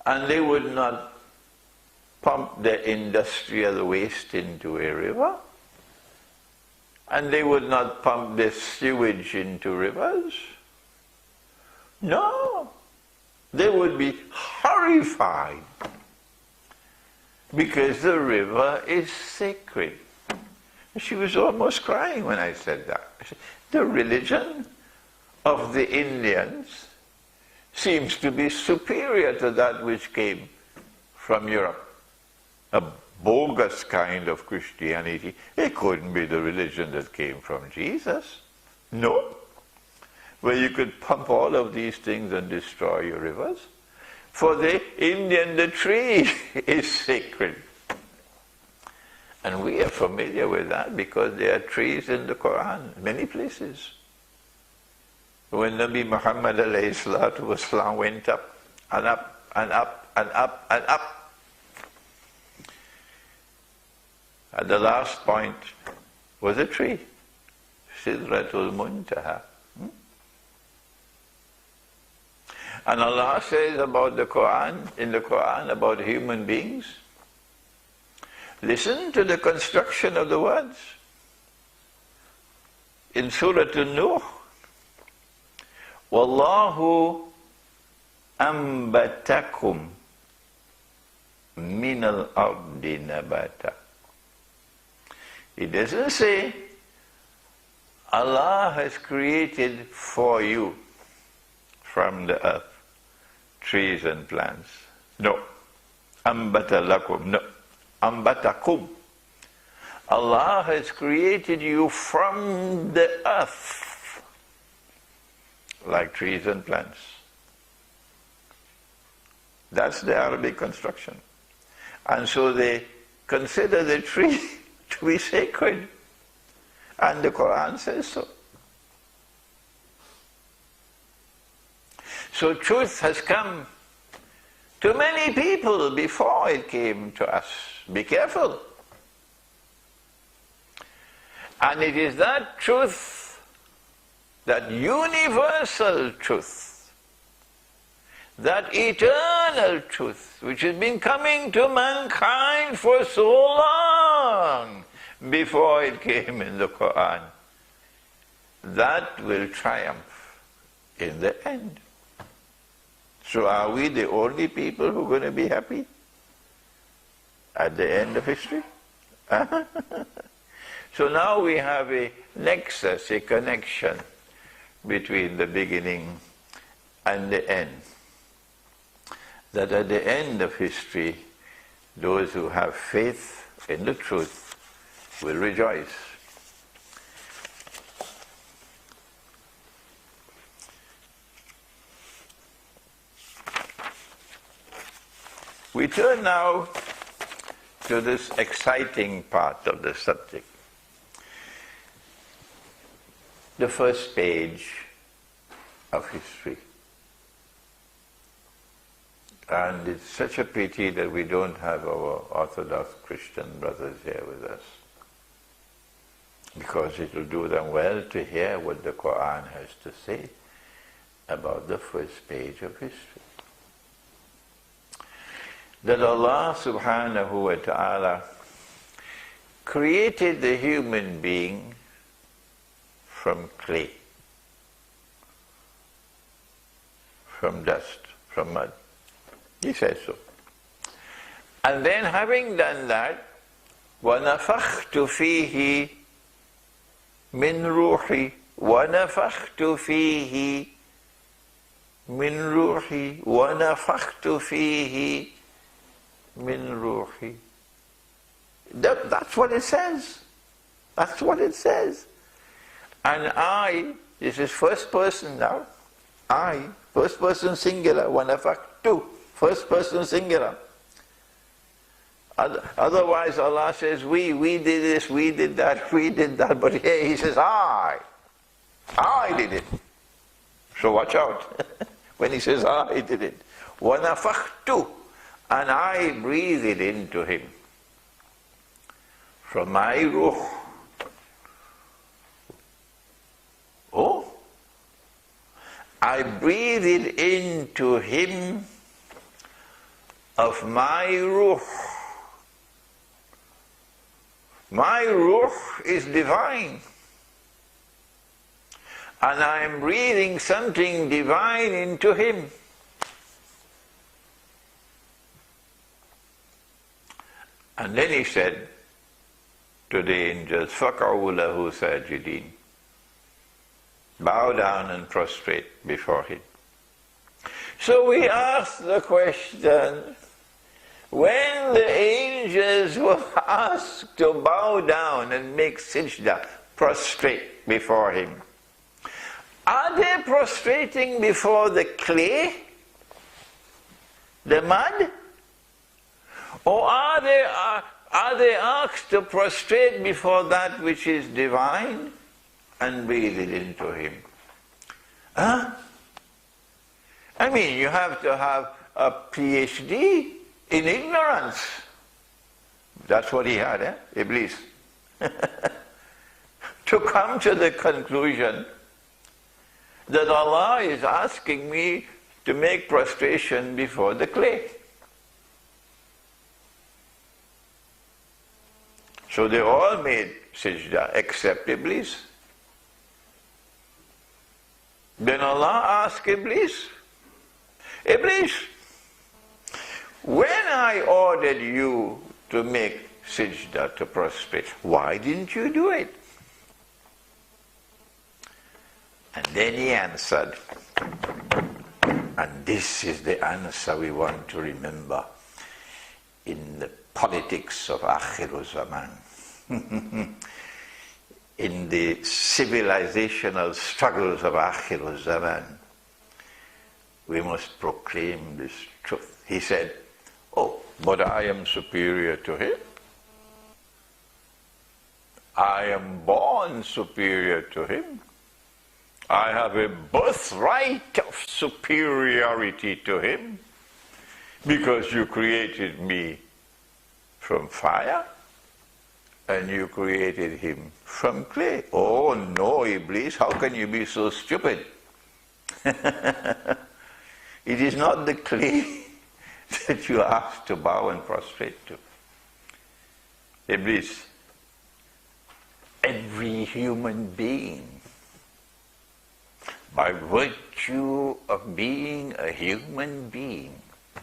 And they would not pump their industrial waste into a river. And they would not pump their sewage into rivers. No. They would be horrified because the river is sacred. She was almost crying when I said that. The religion of the Indians seems to be superior to that which came from Europe. A bogus kind of Christianity. It couldn't be the religion that came from Jesus. No. Where you could pump all of these things and destroy your rivers. For the Indian, the tree is sacred. And we are familiar with that because there are trees in the Qur'an, many places. When Nabi Muhammad ﷺ went up and up and up and up and up, at the last point was a tree, Sidratul Muntaha. And Allah says about the Qur'an, in the Qur'an, about human beings, listen to the construction of the words. In Surah An-Nuh, Wallahu ambatakum min al-ardi nabata. It doesn't say Allah has created for you from the earth trees and plants. No. Ambata lakum. No. Ambatakum. Allah has created you from the earth, like trees and plants. That's the Arabic construction. And so they consider the tree to be sacred. And the Qur'an says so. So truth has come to many people before it came to us. Be careful. And it is that truth, that universal truth, that eternal truth, which has been coming to mankind for so long before it came in the Qur'an, that will triumph in the end. So are we the only people who are going to be happy at the end of history? So now we have a nexus, a connection between the beginning and the end. That at the end of history, those who have faith in the truth will rejoice. We turn now to this exciting part of the subject. The first page of history. And it's such a pity that we don't have our Orthodox Christian brothers here with us, because it will do them well to hear what the Qur'an has to say about the first page of history. That Allah subhanahu wa ta'ala created the human being from clay, from dust, from mud. He says so. And then having done that, وَنَفَخْتُ فِيهِ مِنْ رُوحِي وَنَفَخْتُ فِيهِ مِنْ رُوحِي وَنَفَخْتُ فِيهِ مِنْ رُوحِي. That's what it says. That's what it says. And I, this is first person now, I, first person singular, وَنَفَخْتُ, first person singular. Otherwise Allah says, we did this, we did that, but here He says, I did it. So watch out when He says, I did it. وَنَفَخْتُ, and I breathed it into him from my ruh. Oh, I breathed it into him of my ruh. My ruh is divine. And I am breathing something divine into him. And then he said to the angels, فَقَعُوا لَهُ سَاجِدِينَ. Bow down and prostrate before him. So we ask the question, when the angels were asked to bow down and make sajda, prostrate before him, are they prostrating before the clay, the mud? Or are they asked to prostrate before that which is divine and breathe it into him? Huh? I mean, you have to have a PhD in ignorance. That's what he had, Iblis. To come to the conclusion that Allah is asking me to make prostration before the clay. So they all made sajda except Iblis. Then Allah asked Iblis, Iblis, when I ordered you to make sajda, to prostrate, why didn't you do it? And then he answered, and this is the answer we want to remember in the politics of Akhir Zaman, in the civilizational struggles of Akhir Zaman. We must proclaim this truth. He said, oh, but I am superior to him. I am born superior to him. I have a birthright of superiority to him because you created me from fire and you created him from clay. Oh no, Iblis, how can you be so stupid? It is not the clay that you are asked to bow and prostrate to. Iblis, every human being, by virtue of being a human being,